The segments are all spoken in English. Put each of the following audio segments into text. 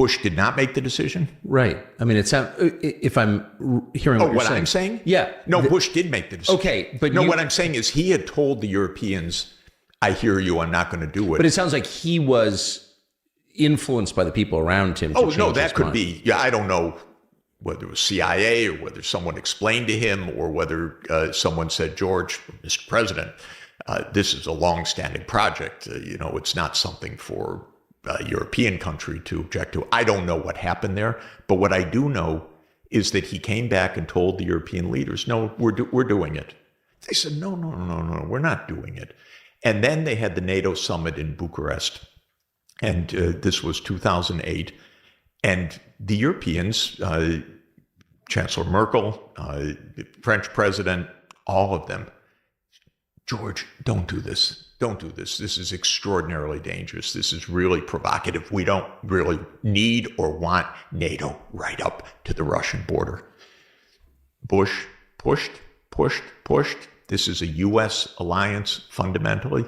Bush did not make the decision? Right. I mean, if I'm hearing what you're what saying. I'm saying? Yeah. No, Bush did make the decision. Okay, but what I'm saying is he had told the Europeans, I hear you, I'm not going to do it. But it sounds like he was influenced by the people around him. Oh, no, that could be. Yeah, I don't know whether it was CIA or whether someone explained to him or whether someone said, George, Mr. President, this is a long-standing project. It's not something for a European country to object to. I don't know what happened there, but what I do know is that he came back and told the European leaders, no, we're doing it. They said, no, we're not doing it. And then they had the NATO summit in Bucharest, and this was 2008, and the Europeans, Chancellor Merkel, the French president, all of them, George, don't do this. Don't do this. This is extraordinarily dangerous. This is really provocative. We don't really need or want NATO right up to the Russian border. Bush pushed. This is a U.S. alliance fundamentally,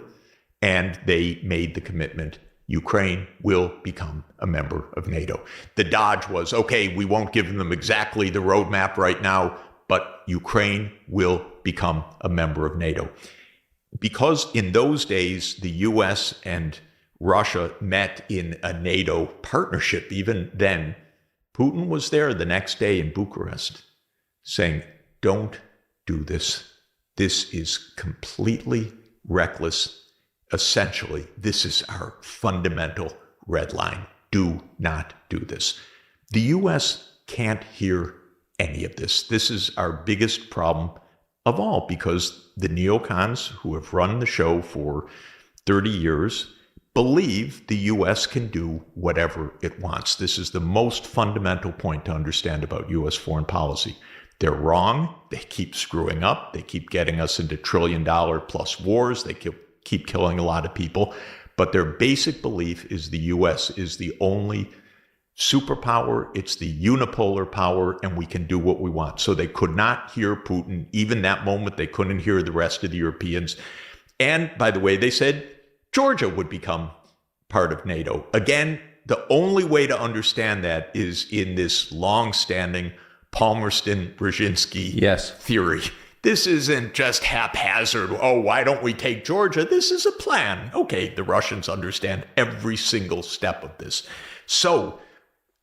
and they made the commitment Ukraine will become a member of NATO. The dodge was, okay, we won't give them exactly the roadmap right now, but Ukraine will become a member of NATO. Because in those days, the U.S. and Russia met in a NATO partnership, even then, Putin was there the next day in Bucharest saying, don't do this. This is completely reckless. Essentially, this is our fundamental red line. Do not do this. The U.S. can't hear any of this. This is our biggest problem of all, because the neocons who have run the show for 30 years believe the U.S. can do whatever it wants. This is the most fundamental point to understand about U.S. foreign policy. They're wrong. They keep screwing up. They keep getting us into trillion-dollar-plus wars. They keep killing a lot of people. But their basic belief is the U.S. is the only superpower. It's the unipolar power, and we can do what we want. So they could not hear Putin. Even that moment, they couldn't hear the rest of the Europeans. And by the way, they said Georgia would become part of NATO. Again, the only way to understand that is in this long-standing Palmerston-Brzezinski theory. This isn't just haphazard. Oh, why don't we take Georgia? This is a plan. Okay, the Russians understand every single step of this. So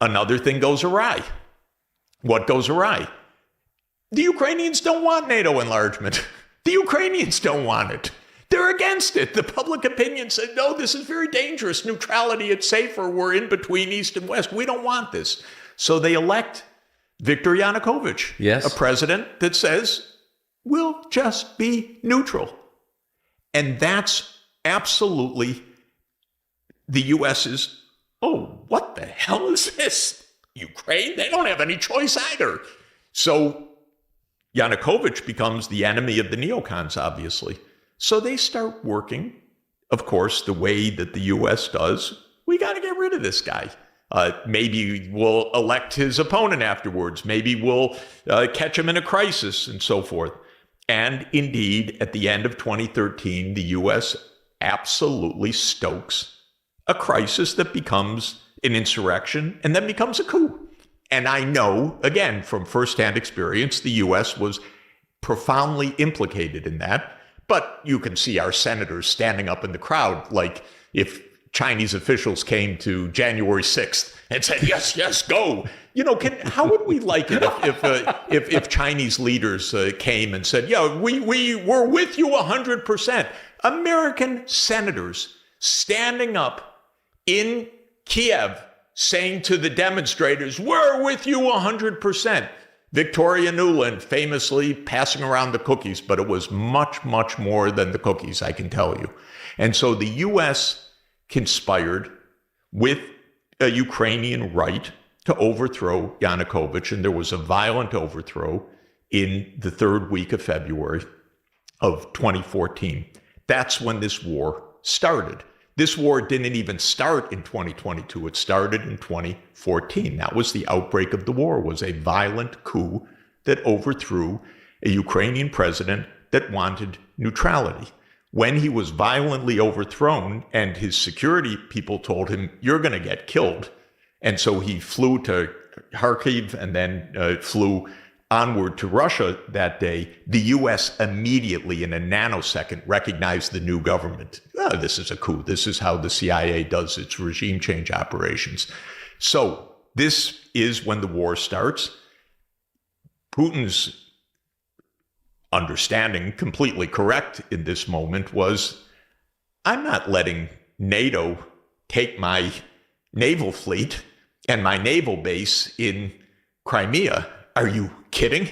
another thing goes awry. What goes awry? The Ukrainians don't want NATO enlargement. The Ukrainians don't want it. They're against it. The public opinion said, no, this is very dangerous. Neutrality, it's safer. We're in between East and West. We don't want this. So they elect Viktor Yanukovych, a president that says, we'll just be neutral. And that's absolutely the U.S.'s, oh, what the hell is this? Ukraine? They don't have any choice either. So Yanukovych becomes the enemy of the neocons, obviously. So they start working, of course, the way that the U.S. does. We got to get rid of this guy. Maybe we'll elect his opponent afterwards. Maybe we'll catch him in a crisis and so forth. And indeed, at the end of 2013, the U.S. absolutely stokes a crisis that becomes an insurrection and then becomes a coup. And I know, again, from firsthand experience, the U.S. was profoundly implicated in that. But you can see our senators standing up in the crowd like if Chinese officials came to January 6th and said, yes, yes, go. You know, how would we like it if Chinese leaders came and said, yeah, we're with you 100%. American senators standing up in Kiev saying to the demonstrators, we're with you 100%. Victoria Nuland famously passing around the cookies, but it was much, much more than the cookies, I can tell you. And so the U.S. conspired with a Ukrainian right to overthrow Yanukovych, and there was a violent overthrow in the third week of February of 2014. That's when this war started. This war didn't even start in 2022. It started in 2014. That was the outbreak of the war, was a violent coup that overthrew a Ukrainian president that wanted neutrality. When he was violently overthrown and his security people told him, you're going to get killed, And so he flew to Kharkiv and then flew onward to Russia that day. The U.S. immediately, in a nanosecond, recognized the new government. Oh, this is a coup. This is how the CIA does its regime change operations. So this is when the war starts. Putin's understanding, completely correct in this moment, was, I'm not letting NATO take my naval fleet and my naval base in Crimea. Are you kidding?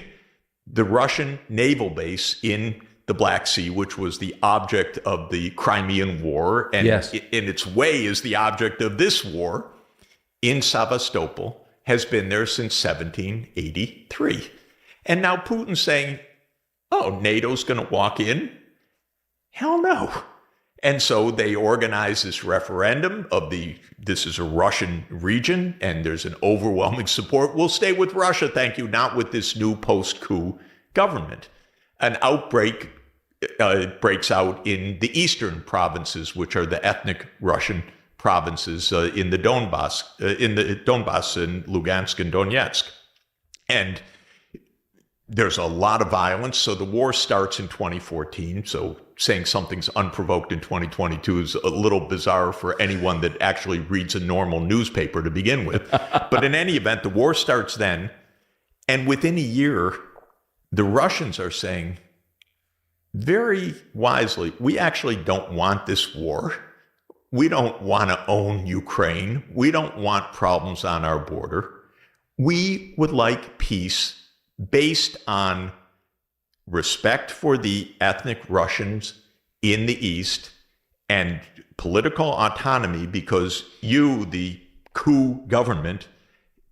The Russian naval base in the Black Sea, which was the object of the Crimean War, and yes, in its way is the object of this war, in Sevastopol, has been there since 1783. And now Putin's saying, oh, NATO's going to walk in? Hell no. And so they organize this referendum of this is a Russian region, and there's an overwhelming support. We'll stay with Russia, thank you, not with this new post-coup government. An outbreak breaks out in the eastern provinces, which are the ethnic Russian provinces in the Donbass and Lugansk and Donetsk. And there's a lot of violence. So the war starts in 2014. So saying something's unprovoked in 2022 is a little bizarre for anyone that actually reads a normal newspaper to begin with. But in any event, the war starts then. And within a year, the Russians are saying very wisely, we actually don't want this war. We don't want to own Ukraine. We don't want problems on our border. We would like peace based on respect for the ethnic Russians in the East and political autonomy, because you, the coup government,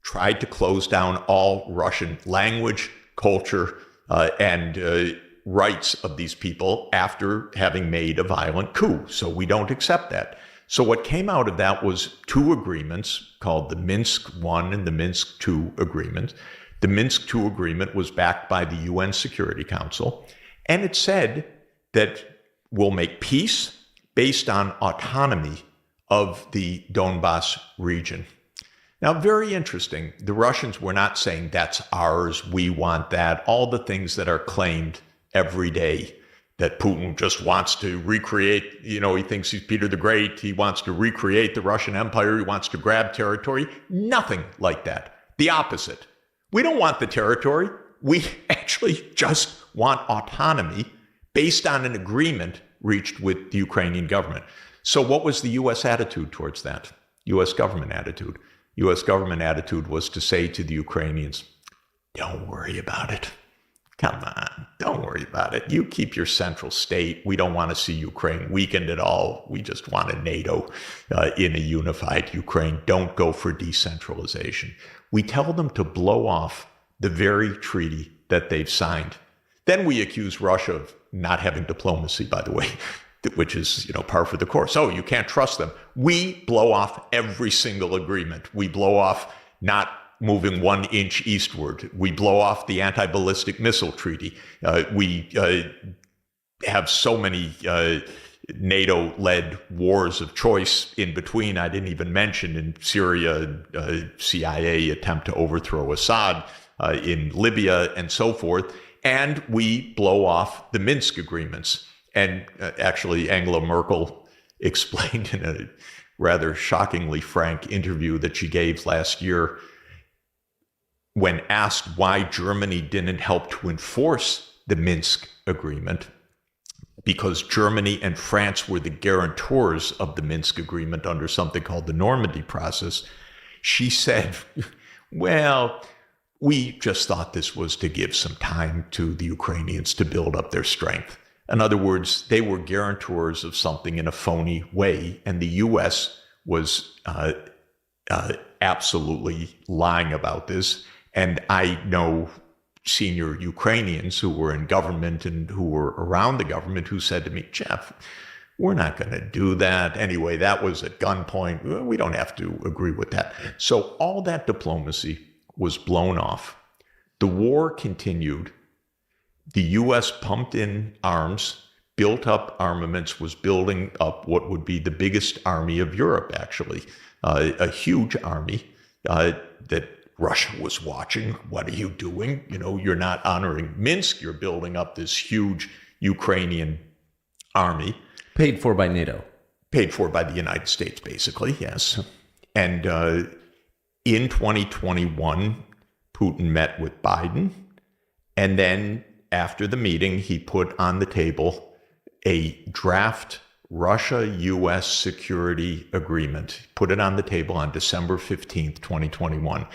tried to close down all Russian language, culture, and rights of these people after having made a violent coup. So we don't accept that. So what came out of that was two agreements called the Minsk I and the Minsk II agreement. The Minsk II agreement was backed by the UN Security Council, and it said that we'll make peace based on autonomy of the Donbass region. Now, very interesting. The Russians were not saying that's ours, we want that, all the things that are claimed every day, that Putin just wants to recreate, he thinks he's Peter the Great, he wants to recreate the Russian Empire, he wants to grab territory. Nothing like that. The opposite. We don't want the territory. We actually just want autonomy based on an agreement reached with the Ukrainian government. So what was the U.S. attitude towards that? U.S. government attitude. U.S. government attitude was to say to the Ukrainians, don't worry about it. Come on, don't worry about it. You keep your central state. We don't want to see Ukraine weakened at all. We just want a NATO in a unified Ukraine. Don't go for decentralization. We tell them to blow off the very treaty that they've signed. Then we accuse Russia of not having diplomacy, by the way, which is, par for the course. Oh, you can't trust them. We blow off every single agreement. We blow off not moving 1 inch eastward. We blow off the anti-ballistic missile treaty. We have so many NATO-led wars of choice in between. I didn't even mention in Syria, CIA attempt to overthrow Assad, in Libya, and so forth. And we blow off the Minsk agreements. And actually, Angela Merkel explained in a rather shockingly frank interview that she gave last year, when asked why Germany didn't help to enforce the Minsk agreement, because Germany and France were the guarantors of the Minsk agreement under something called the Normandy process, she said, well, we just thought this was to give some time to the Ukrainians to build up their strength. In other words, they were guarantors of something in a phony way, and the U.S. was absolutely lying about this. And I know senior Ukrainians who were in government and who were around the government who said to me, Jeff, we're not going to do that. Anyway, that was at gunpoint. We don't have to agree with that. So all that diplomacy was blown off. The war continued. The U.S. pumped in arms, built up armaments, was building up what would be the biggest army of Europe, actually, a huge army. that Russia was watching. What are you doing? You're not honoring Minsk. You're building up this huge Ukrainian army. Paid for by NATO. Paid for by the United States, basically, yes. And in 2021, Putin met with Biden. And then after the meeting, he put on the table a draft Russia-U.S. security agreement. Put it on the table on December 15th, 2021.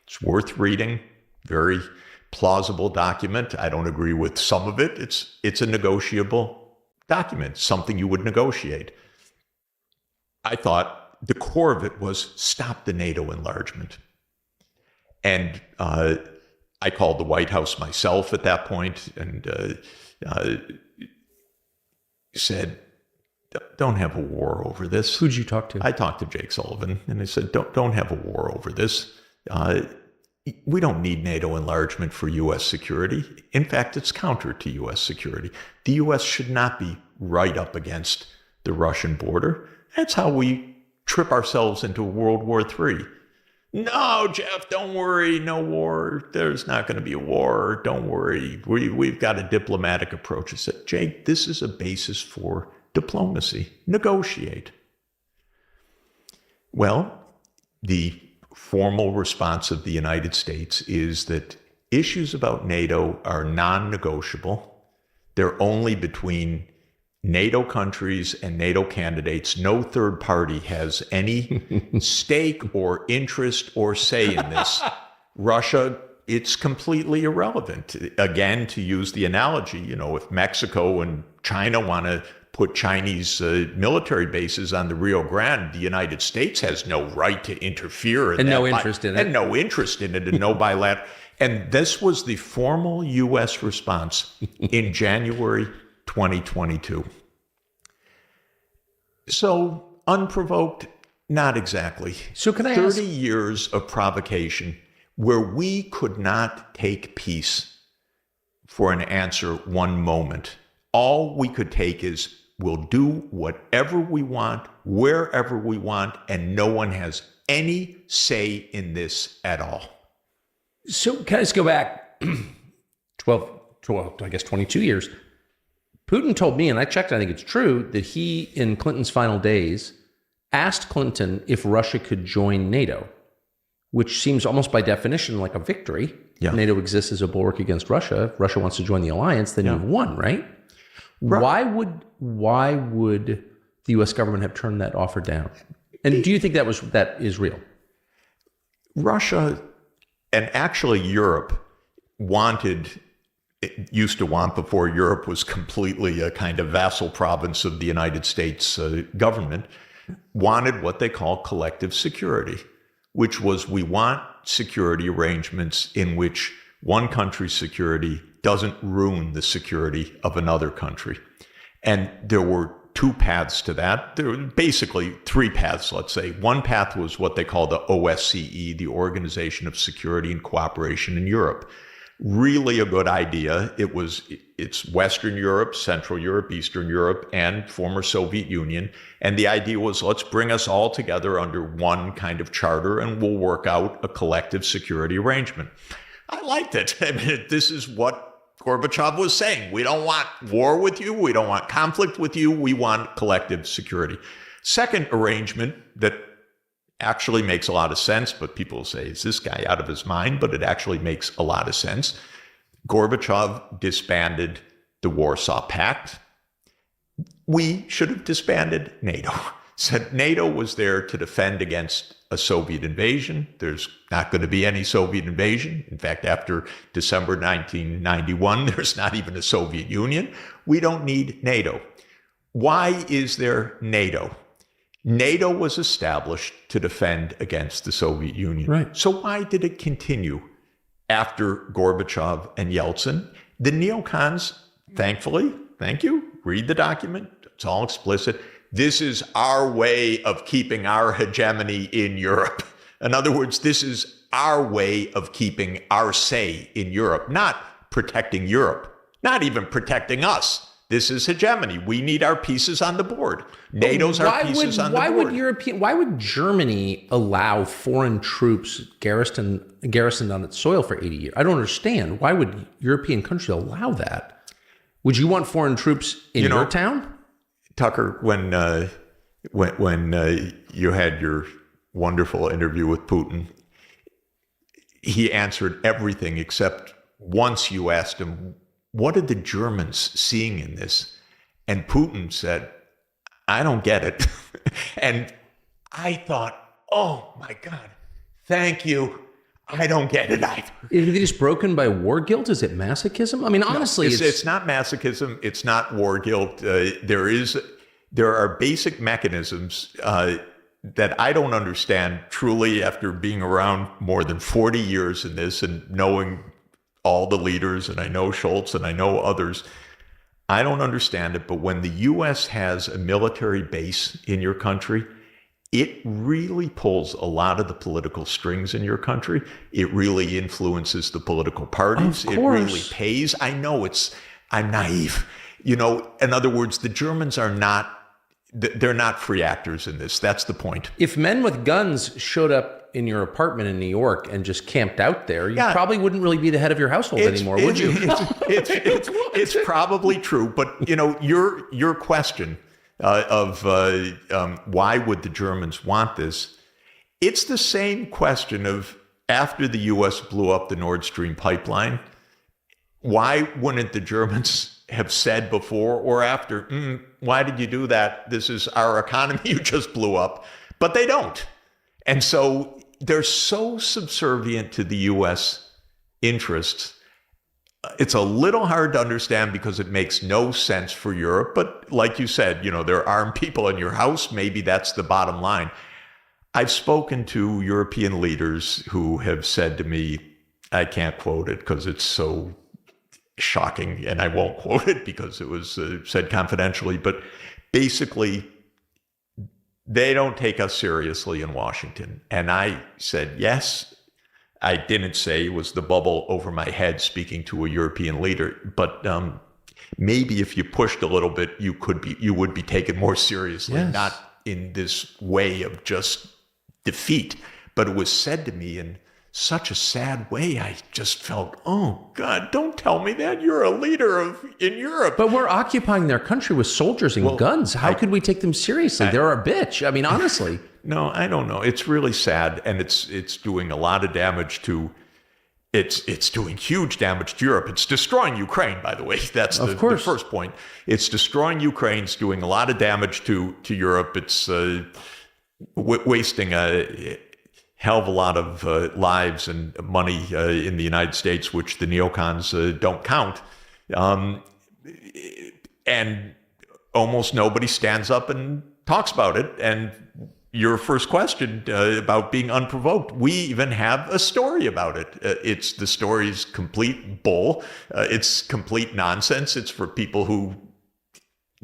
It's worth reading. Very plausible document. I don't agree with some of it. It's a negotiable document, something you would negotiate. I thought the core of it was stop the NATO enlargement. And I called the White House myself at that point and said, don't have a war over this. Who'd you talk to? I talked to Jake Sullivan, and I said, don't have a war over this. We don't need NATO enlargement for U.S. security. In fact, it's counter to U.S. security. The U.S. should not be right up against the Russian border. That's how we trip ourselves into World War III. No, Jeff, don't worry. No war. There's not going to be a war. Don't worry. We've got a diplomatic approach. I said, Jake, this is a basis for diplomacy. Negotiate. Well, the formal response of the United States is that issues about NATO are non-negotiable. They're only between NATO countries and NATO candidates. No third party has any stake or interest or say in this. Russia, it's completely irrelevant. Again, to use the analogy, if Mexico and China want to put Chinese military bases on the Rio Grande, the United States has no right to interfere. And no interest in it. And no interest in it, and no bilateral. And this was the formal U.S. response in January 2022. So unprovoked, not exactly. So can I 30 years of provocation where we could not take peace for an answer one moment. All we could take is we'll do whatever we want, wherever we want, and no one has any say in this at all. So can I just go back 12, I guess 22 years? Putin told me, and I checked, I think it's true, that he, in Clinton's final days, asked Clinton if Russia could join NATO, which seems almost by definition like a victory. Yeah. NATO exists as a bulwark against Russia. If Russia wants to join the alliance, then you've won, right? Why would the U.S. government have turned that offer down? And do you think that is real? Russia, and actually Europe, used to want, before Europe was completely a kind of vassal province of the United States government, wanted what they call collective security, which was we want security arrangements in which one country's security doesn't ruin the security of another country. And there were two paths to that. There were basically three paths, let's say. One path was what they call the OSCE, the Organization of Security and Cooperation in Europe. Really a good idea. It's Western Europe, Central Europe, Eastern Europe, and former Soviet Union. And the idea was, let's bring us all together under one kind of charter and we'll work out a collective security arrangement. I liked it. I mean, this is what Gorbachev was saying. We don't want war with you. We don't want conflict with you. We want collective security. Second arrangement that actually makes a lot of sense, but people say, is this guy out of his mind? But it actually makes a lot of sense. Gorbachev disbanded the Warsaw Pact. We should have disbanded NATO. Said NATO was there to defend against a Soviet invasion. There's not going to be any Soviet invasion. In fact, after December 1991, there's not even a Soviet Union. We don't need NATO. Why is there NATO? NATO was established to defend against the Soviet Union. Right. So why did it continue after Gorbachev and Yeltsin? The neocons, thankfully, thank you, read the document, it's all explicit. This is our way of keeping our hegemony in Europe. In other words, this is our way of keeping our say in Europe, not protecting Europe, not even protecting us. This is hegemony. We need our pieces on the board. NATO's our pieces on the board. Why would Germany allow foreign troops garrisoned on its soil for 80 years? I don't understand. Why would European countries allow that? Would you want foreign troops in your town? Tucker, when you had your wonderful interview with Putin, he answered everything except once you asked him, what are the Germans seeing in this? And Putin said, I don't get it. And I thought, oh my God, thank you. I don't get it either. Are they just broken by war guilt? Is it masochism? I mean, honestly, no, it's not masochism. It's not war guilt. There are basic mechanisms that I don't understand truly after being around more than 40 years in this and knowing all the leaders, and I know Schultz and I know others. I don't understand it, but when the U.S. has a military base in your country, it really pulls a lot of the political strings in your country. It really influences the political parties. It really pays. I know I'm naive. In other words, the Germans they're not free actors in this. That's the point. If men with guns showed up in your apartment in New York and just camped out there, you probably wouldn't really be the head of your household anymore, would you? It's probably true. But, your question of why would the Germans want this? It's the same question of after the U.S. blew up the Nord Stream pipeline, why wouldn't the Germans have said before or after, why did you do that? This is our economy you just blew up. But they don't. And so they're so subservient to the U.S. interests. It's a little hard to understand because it makes no sense for Europe. But like you said, there are armed people in your house. Maybe that's the bottom line. I've spoken to European leaders who have said to me, I can't quote it because it's so shocking, and I won't quote it because it was said confidentially, but basically, they don't take us seriously in Washington. And I said, yes. I didn't say it was the bubble over my head speaking to a European leader, but maybe if you pushed a little bit, you would be taken more seriously, not in this way of just defeat. But it was said to me in such a sad way. I just felt, oh God, don't tell me that. You're a leader in Europe. But we're occupying their country with soldiers and guns. How could we take them seriously? They're a bitch. I mean, honestly. No, I don't know. It's really sad, and it's doing a lot of damage to. It's doing huge damage to Europe. It's destroying Ukraine, by the way. That's the first point. It's destroying Ukraine. It's doing a lot of damage to Europe. It's wasting a hell of a lot of lives and money in the United States, which the neocons don't count. And almost nobody stands up and talks about it. And your first question about being unprovoked, we even have a story about it. The story's complete bull. It's complete nonsense. It's for people who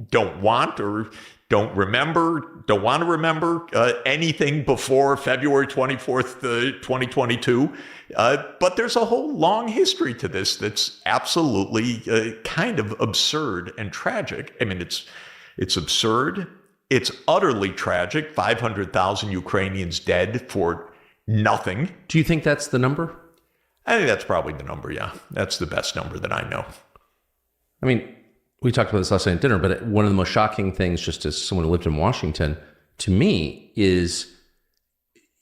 don't want or don't want to remember anything before February 24th, 2022. But there's a whole long history to this that's absolutely kind of absurd and tragic. I mean, it's absurd. It's utterly tragic. 500,000 Ukrainians dead for nothing. Do you think that's the number? I think that's probably the number, yeah. That's the best number that I know. I mean, we talked about this last night at dinner, but one of the most shocking things, just as someone who lived in Washington, to me, is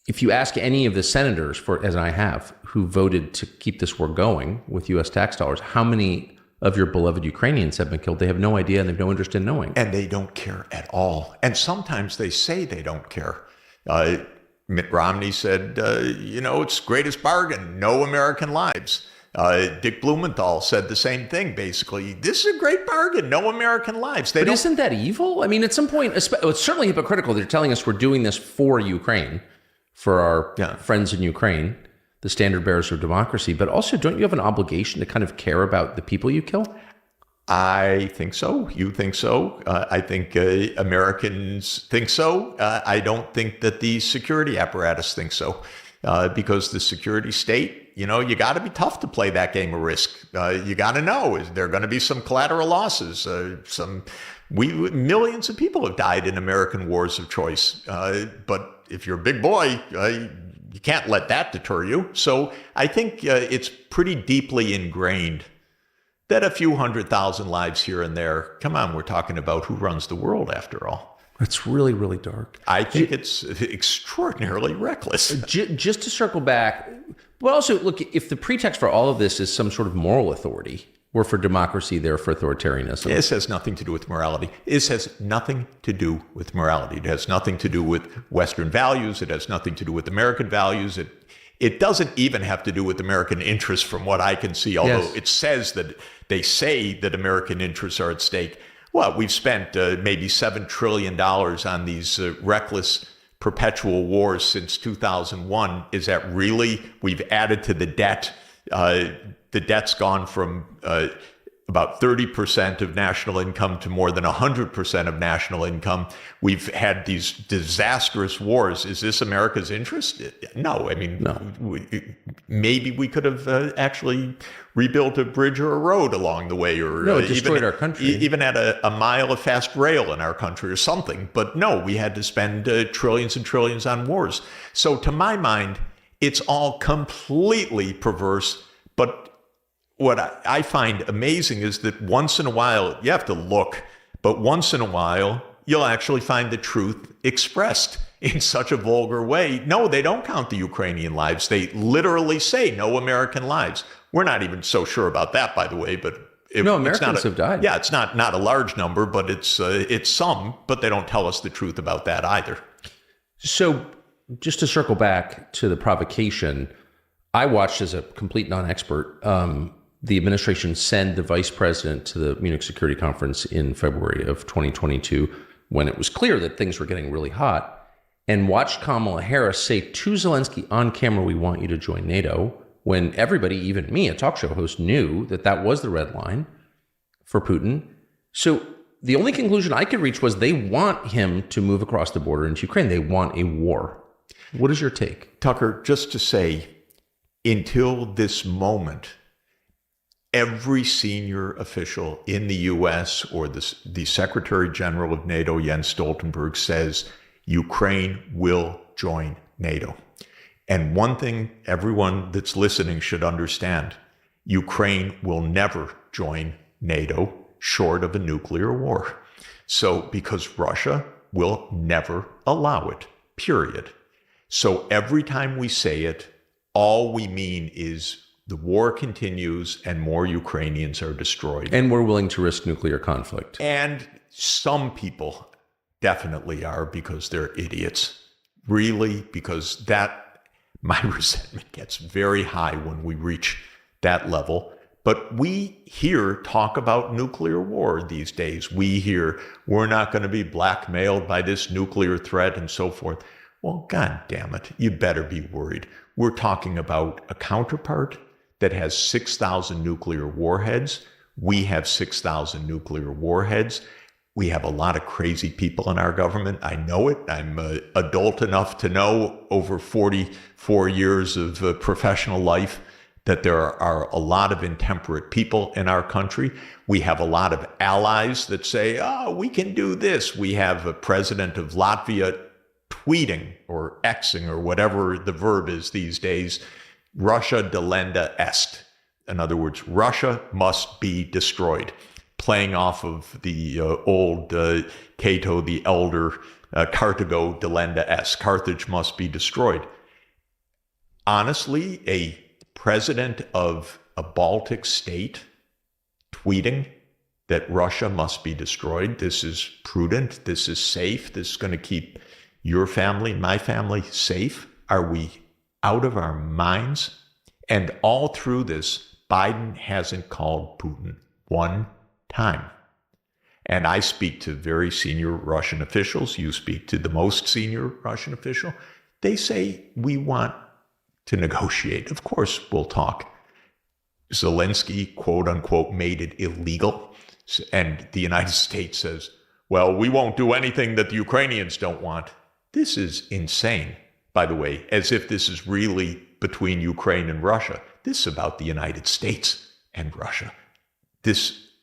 if you ask any of the senators, as I have, who voted to keep this war going with U.S. tax dollars, how many of your beloved Ukrainians have been killed? They have no idea, and they have no interest in knowing. And they don't care at all. And sometimes they say they don't care. Mitt Romney said, it's greatest bargain, no American lives. Dick Blumenthal said the same thing, basically. This is a great bargain, no American lives. But isn't that evil? I mean, at some point, it's certainly hypocritical. They're telling us we're doing this for Ukraine, for our friends in Ukraine, the standard bearers of democracy. But also, don't you have an obligation to kind of care about the people you kill? I think so. You think so. I think Americans think so. I don't think that the security apparatus thinks so. because the security state, you got to be tough to play that game of risk. You got to know, is there going to be some collateral losses? Millions of people have died in American wars of choice. But if you're a big boy, you can't let that deter you. So I think it's pretty deeply ingrained that a few 100,000 lives here and there, come on, we're talking about who runs the world after all. It's really, really dark. I think it's extraordinarily reckless. Just to circle back, but also, look, if the pretext for all of this is some sort of moral authority, we're for democracy, they're for authoritarianism. This has nothing to do with morality. This has nothing to do with morality. It has nothing to do with Western values. It has nothing to do with American values. It doesn't even have to do with American interests from what I can see, although it says that they say that American interests are at stake. Well, we've spent maybe $7 trillion on these reckless perpetual wars since 2001. Is that really? We've added to the debt. The debt's gone from about 30% of national income to more than 100% of national income. We've had these disastrous wars. Is this America's interest? No. I mean, no. Maybe we could have actually rebuilt a bridge or a road along the way, or destroyed our country. Even had a mile of fast rail in our country or something. But no, we had to spend trillions and trillions on wars. So to my mind, it's all completely perverse. But what I find amazing is that once in a while, you have to look, but once in a while, you'll actually find the truth expressed in such a vulgar way. No, they don't count the Ukrainian lives. They literally say no American lives. We're not even so sure about that, by the way, but Americans have died. Yeah, it's not a large number, but it's some, but they don't tell us the truth about that either. So just to circle back to the provocation, I watched, as a complete non-expert, the administration send the vice president to the Munich Security Conference in February of 2022, when it was clear that things were getting really hot, and watched Kamala Harris say to Zelensky on camera, "We want you to join NATO," when everybody, even me, a talk show host, knew that that was the red line for Putin. So the only conclusion I could reach was they want him to move across the border into Ukraine. They want a war. What is your take? Tucker, just to say, until this moment, every senior official in the U.S. or the Secretary General of NATO, Jens Stoltenberg, says Ukraine will join NATO. And one thing everyone that's listening should understand, Ukraine will never join NATO short of a nuclear war. So, because Russia will never allow it, period. So every time we say it, all we mean is the war continues and more Ukrainians are destroyed. And we're willing to risk nuclear conflict. And some people definitely are, because they're idiots. Really, because my resentment gets very high when we reach that level. But we hear talk about nuclear war these days. We hear we're not going to be blackmailed by this nuclear threat and so forth. Well, God damn it, you better be worried. We're talking about a counterpart that has 6,000 nuclear warheads. We have 6,000 nuclear warheads. We have a lot of crazy people in our government. I know it. I'm adult enough to know, over 44 years of professional life, that there are a lot of intemperate people in our country. We have a lot of allies that say, oh, we can do this. We have a president of Latvia tweeting or Xing or whatever the verb is these days, Russia delenda est. In other words, Russia must be destroyed, playing off of the old Cato the Elder, Carthago delenda est. Carthage must be destroyed. Honestly, a president of a Baltic state tweeting that Russia must be destroyed, this is prudent, this is safe, this is going to keep your family, my family safe. Are we out of our minds? And all through this, Biden hasn't called Putin one time. And I speak to very senior Russian officials. You speak to the most senior Russian official. They say, we want to negotiate. Of course, we'll talk. Zelensky, quote unquote, made it illegal. And the United States says, well, we won't do anything that the Ukrainians don't want. This is insane. by the way, as if this is really between Ukraine and Russia. This is about the United States and Russia. This,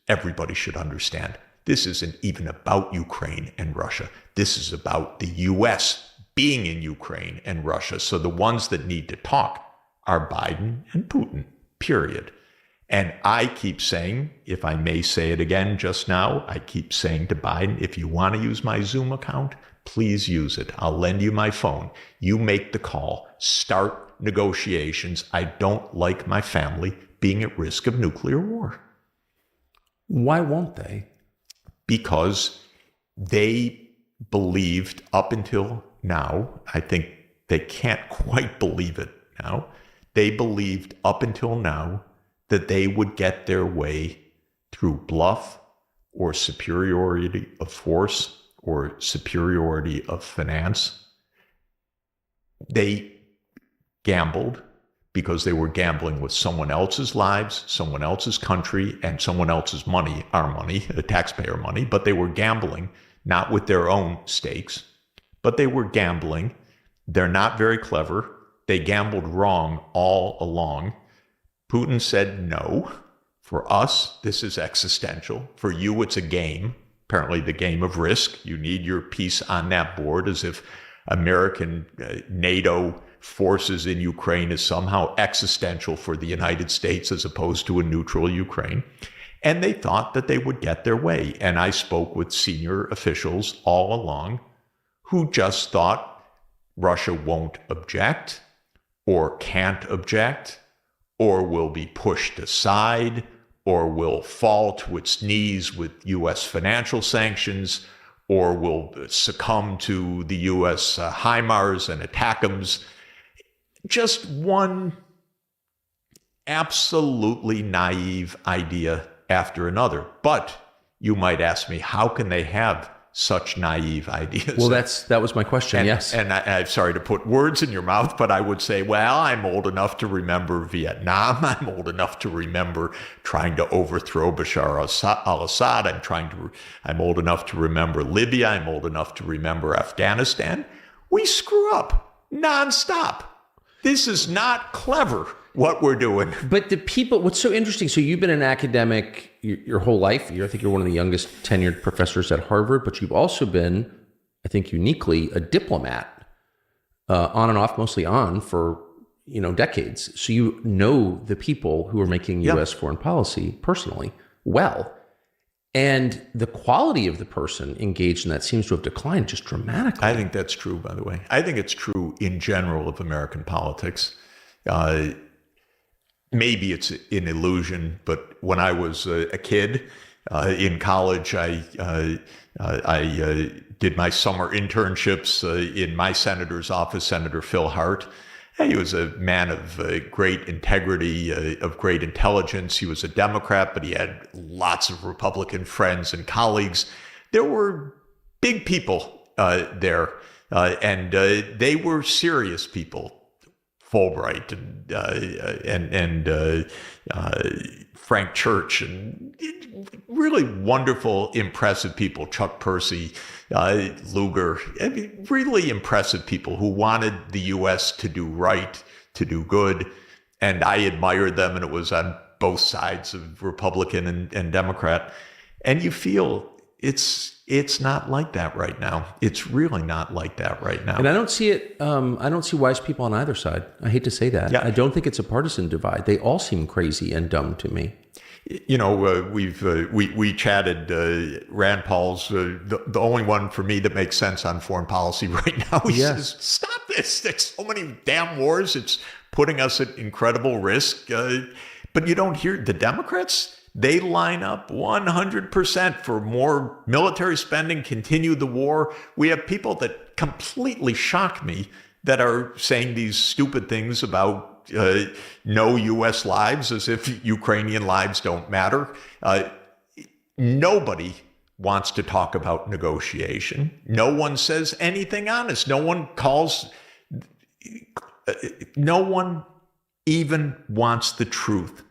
everybody should understand. This isn't even about Ukraine and Russia. This is about the U.S. being in Ukraine and Russia. So the ones that need to talk are Biden and Putin, period. And I keep saying, if I may say it again just now, I keep saying to Biden, if you want to use my Zoom account, please use it. I'll lend you my phone. You make the call. Start negotiations. I don't like my family being at risk of nuclear war. Why won't they? Because they believed up until now, I think they can't quite believe it now, they believed up until now that they would get their way through bluff or superiority of force or superiority of finance. They gambled because they were gambling with someone else's lives, someone else's country, and someone else's money, our money, taxpayer money, but they were gambling not with their own stakes, but they were gambling. They're not very clever. They gambled wrong all along. Putin said no. For us, this is existential. For you, it's a game, apparently the game of risk. You need your piece on that board, as if American NATO forces in Ukraine is somehow existential for the United States as opposed to a neutral Ukraine. And they thought that they would get their way. And I spoke with senior officials all along who just thought Russia won't object or can't object or will be pushed aside or will fall to its knees with U.S. financial sanctions or will succumb to the U.S. HIMARS and ATACMS. Just one absolutely naive idea after another. But you might ask me, how can they have such naive ideas? Well, that was my question, yes. And I'm sorry to put words in your mouth, but I would say, well, I'm old enough to remember Vietnam. I'm old enough to remember trying to overthrow Bashar al-Assad. I'm old enough to remember Libya. I'm old enough to remember Afghanistan. We screw up nonstop. This is not clever, what we're doing. But the people, what's so interesting, so you've been an academic your whole life. I think you're one of the youngest tenured professors at Harvard, but you've also been, I think uniquely, a diplomat, on and off, mostly on, for decades. So you know the people who are making U.S. foreign policy personally well. And the quality of the person engaged in that seems to have declined just dramatically. I think that's true, by the way. I think it's true in general of American politics. Maybe it's an illusion, but when I was a kid in college, I did my summer internships in my senator's office, Senator Phil Hart. He was a man of great integrity, of great intelligence. He was a Democrat, but he had lots of Republican friends and colleagues. There were big people there, and they were serious people. Fulbright and Frank Church and really wonderful, impressive people. Chuck Percy, Lugar, really impressive people who wanted the U.S. to do right, to do good. And I admired them, and it was on both sides of Republican and Democrat. And you feel it's not like that right now. It's really not like that right now. And I don't see it. I don't see wise people on either side. I hate to say that. Yeah. I don't think it's a partisan divide. They all seem crazy and dumb to me. We chatted. Rand Paul's the only one for me that makes sense on foreign policy right now. He says, "Stop this! There's so many damn wars. It's putting us at incredible risk." But you don't hear the Democrats. They line up 100% for more military spending, continue the war. We have people that completely shock me that are saying these stupid things about no U.S. lives, as if Ukrainian lives don't matter. Nobody wants to talk about negotiation. No one says anything honest. No one even wants the truth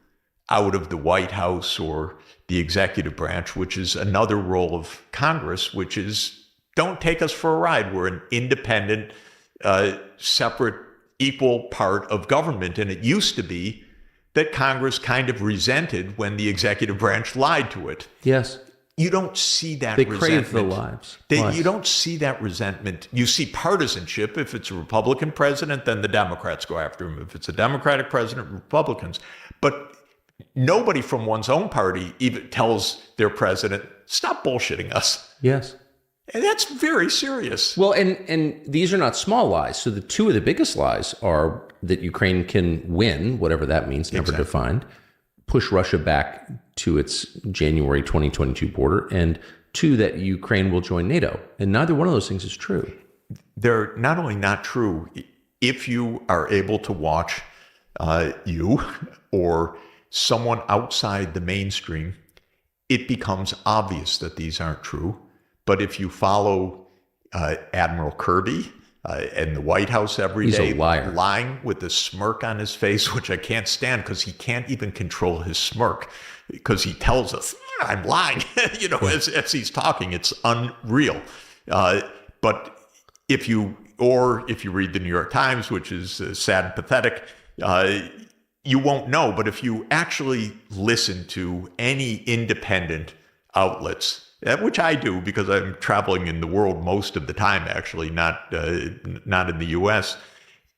out of the White House or the executive branch, which is another role of Congress, which is don't take us for a ride. We're an independent separate, equal part of government. And it used to be that Congress kind of resented when the executive branch lied to it. Yes. You don't see that They resentment. crave the lives. You don't see that resentment. You see partisanship. If it's a Republican president, then the Democrats go after him. If it's a Democratic president, Republicans. But nobody from one's own party even tells their president, stop bullshitting us. Yes. And that's very serious. Well, and these are not small lies. So the two of the biggest lies are that Ukraine can win, whatever that means, never defined, push Russia back to its January 2022 border, and two, that Ukraine will join NATO. And neither one of those things is true. They're not only not true, if you are able to watch you or someone outside the mainstream, it becomes obvious that these aren't true. But if you follow Admiral Kirby in the White House every He's day, a liar. lying with a smirk on his face, which I can't stand because he can't even control his smirk because he tells us, I'm lying, as he's talking. It's unreal. But if you read the New York Times, which is sad and pathetic, you won't know. But if you actually listen to any independent outlets, which I do because I'm traveling in the world most of the time, actually, not in the U.S.,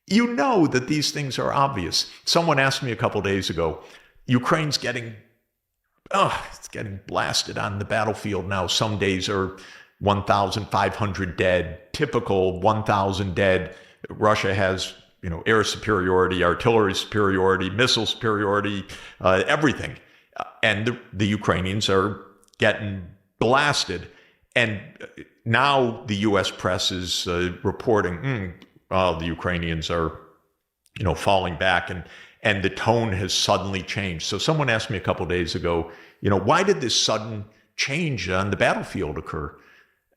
you know that these things are obvious. Someone asked me a couple days ago, Ukraine's getting blasted on the battlefield now. Some days are 1,500 dead, typical 1,000 dead. Russia has, air superiority, artillery superiority, missile superiority, everything. And the Ukrainians are getting blasted. And now the U.S. press is reporting, the Ukrainians are, falling back, and the tone has suddenly changed. So someone asked me a couple of days ago, why did this sudden change on the battlefield occur?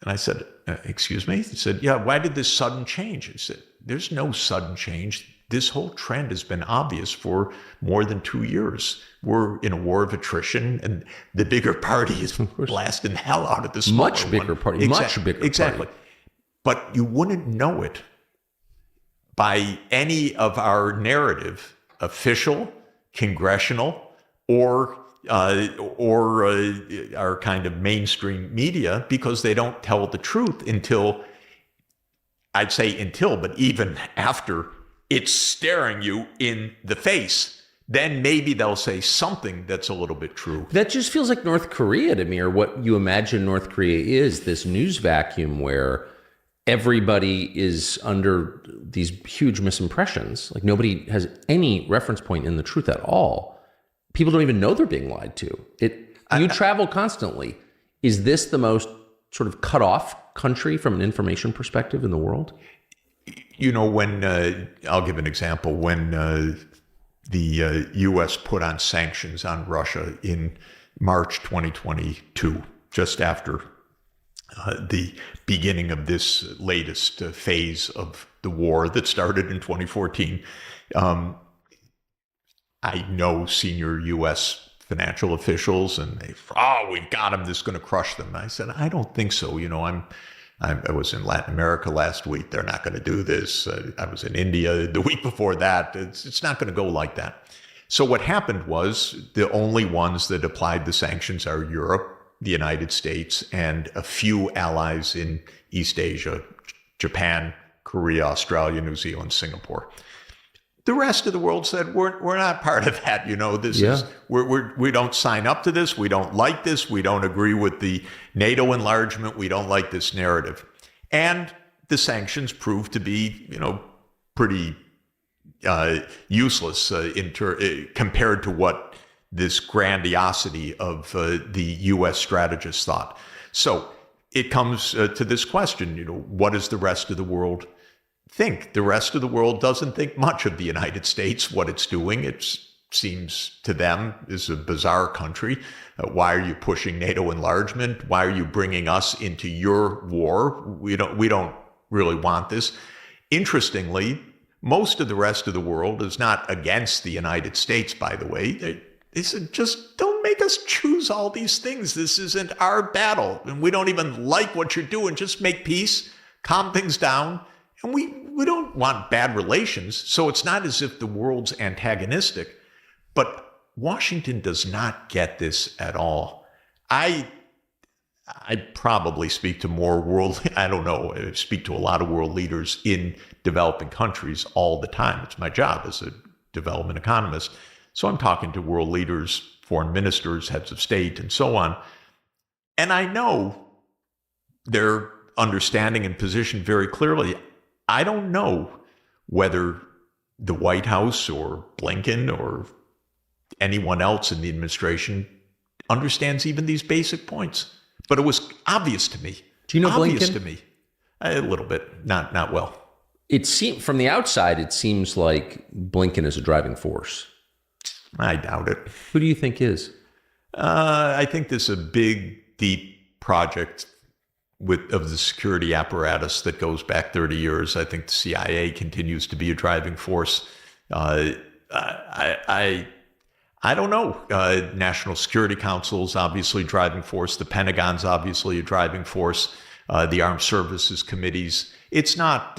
And I said, excuse me? He said, yeah, why did this sudden change? He said, there's no sudden change. This whole trend has been obvious for more than 2 years. We're in a war of attrition, and the bigger party is blasting the hell out of the smaller Much bigger one. party. Much bigger Exactly. party. But you wouldn't know it by any of our narrative, official, congressional, or our kind of mainstream media, because they don't tell the truth but even after it's staring you in the face, then maybe they'll say something that's a little bit true. That just feels like North Korea to me, or what you imagine North Korea is, this news vacuum where everybody is under these huge misimpressions. Like nobody has any reference point in the truth at all. People don't even know they're being lied to. You travel constantly. Is this the most sort of cut off country from an information perspective in the world? When I'll give an example. When the U.S. put on sanctions on Russia in March 2022, just after the beginning of this latest phase of the war that started in 2014, I know senior U.S. financial officials, and we've got them. This is going to crush them. I said, I don't think so. I was in Latin America last week. They're not going to do this. I was in India the week before that. It's not going to go like that. So what happened was the only ones that applied the sanctions are Europe, the United States, and a few allies in East Asia, Japan, Korea, Australia, New Zealand, Singapore. The rest of the world said, we're not part of that. We don't sign up to this. We don't like this. We don't agree with the NATO enlargement. We don't like this narrative. And the sanctions proved to be, pretty useless compared to what this grandiosity of the U.S. strategists thought. So it comes to this question, what does the rest of the world think? The rest of the world doesn't think much of the United States, what it's doing. It seems to them is a bizarre country. Why are you pushing NATO enlargement? Why are you bringing us into your war? We don't really want this. Interestingly, most of the rest of the world is not against the United States, by the way. They said, just don't make us choose all these things. This isn't our battle, and we don't even like what you're doing. Just make peace, calm things down, And we don't want bad relations. So it's not as if the world's antagonistic. But Washington does not get this at all. I probably speak to more speak to a lot of world leaders in developing countries all the time. It's my job as a development economist. So I'm talking to world leaders, foreign ministers, heads of state, and so on. And I know their understanding and position very clearly. I don't know whether the White House or Blinken or anyone else in the administration understands even these basic points. But it was obvious to me. Do you know obvious Blinken? To me. A little bit. Not well. It seems from the outside, it seems like Blinken is a driving force. I doubt it. Who do you think is? I think this is a big, deep project of the security apparatus that goes back 30 years. I think the CIA continues to be a driving force. I don't know. National Security Council is obviously a driving force. The Pentagon's obviously a driving force. The Armed Services Committees. It's not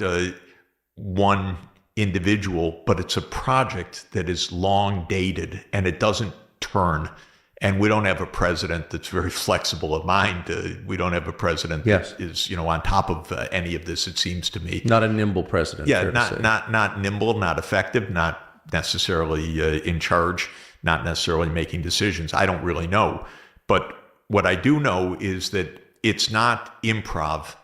one individual, but it's a project that is long dated and it doesn't turn. And we don't have a president that's very flexible of mind. We don't have a president that is, on top of any of this, it seems to me. Not a nimble president. Yeah, not nimble, not effective, not necessarily in charge, not necessarily making decisions. I don't really know. But what I do know is that it's not improv.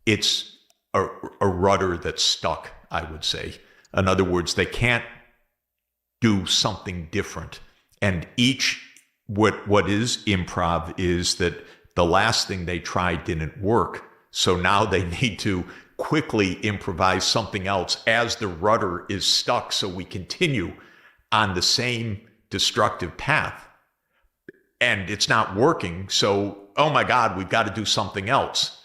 It's a rudder that's stuck, I would say. In other words, they can't do something different. And what is improv is that the last thing they tried didn't work. So now they need to quickly improvise something else as the rudder is stuck, so we continue on the same destructive path. And it's not working. So, oh my God, we've got to do something else.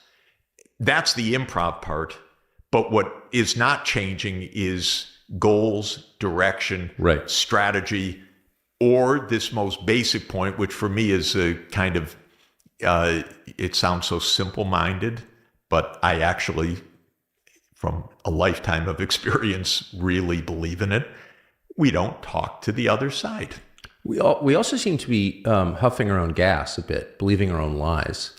That's the improv part. But what is not changing is goals, direction, strategy, or this most basic point, which for me is a kind of, it sounds so simple-minded, but I actually, from a lifetime of experience, really believe in it. We don't talk to the other side. We also seem to be huffing our own gas a bit, believing our own lies.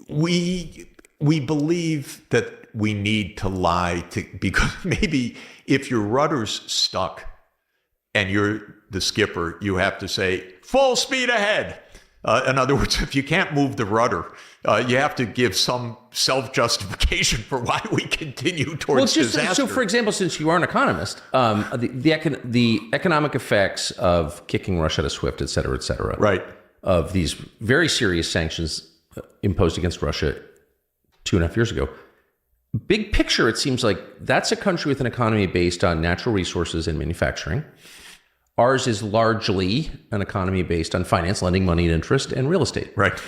We believe that we need to lie because maybe if your rudder's stuck and you're the skipper, you have to say, full speed ahead. In other words, if you can't move the rudder, you have to give some self-justification for why we continue towards disaster. So, for example, since you are an economist, the economic effects of kicking Russia out of SWIFT, et cetera, right, of these very serious sanctions imposed against Russia 2.5 years ago, big picture, it seems like that's a country with an economy based on natural resources and manufacturing. Ours is largely an economy based on finance, lending money and interest, and real estate. Right.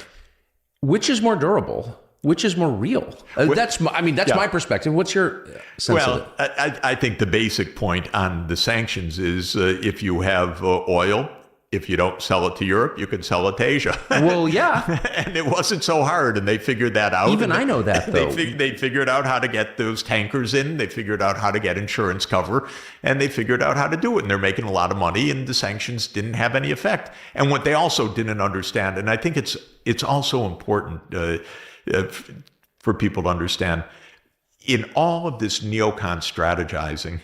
Which is more durable? Which is more real? That's my perspective. What's your sense of it? Well, I think the basic point on the sanctions is if you have oil, if you don't sell it to Europe, you can sell it to Asia. Well, yeah. And it wasn't so hard, and they figured that out. Even I know that, though. They figured out how to get those tankers in. They figured out how to get insurance cover, and they figured out how to do it. And they're making a lot of money, and the sanctions didn't have any effect. And what they also didn't understand, and I think it's also important for people to understand, in all of this neocon strategizing,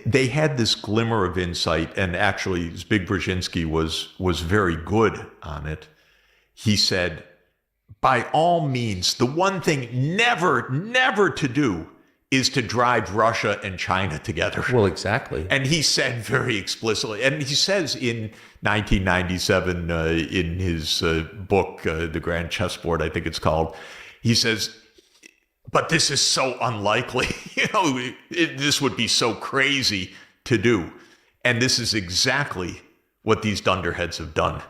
they had this glimmer of insight, and actually Zbig Brzezinski was very good on it. He said, by all means, the one thing never to do is to drive Russia and China together. Well, exactly. And he said very explicitly, and he says in 1997 in his book, The Grand Chessboard, I think it's called, he says, but this is so unlikely. This would be so crazy to do. And this is exactly what these dunderheads have done.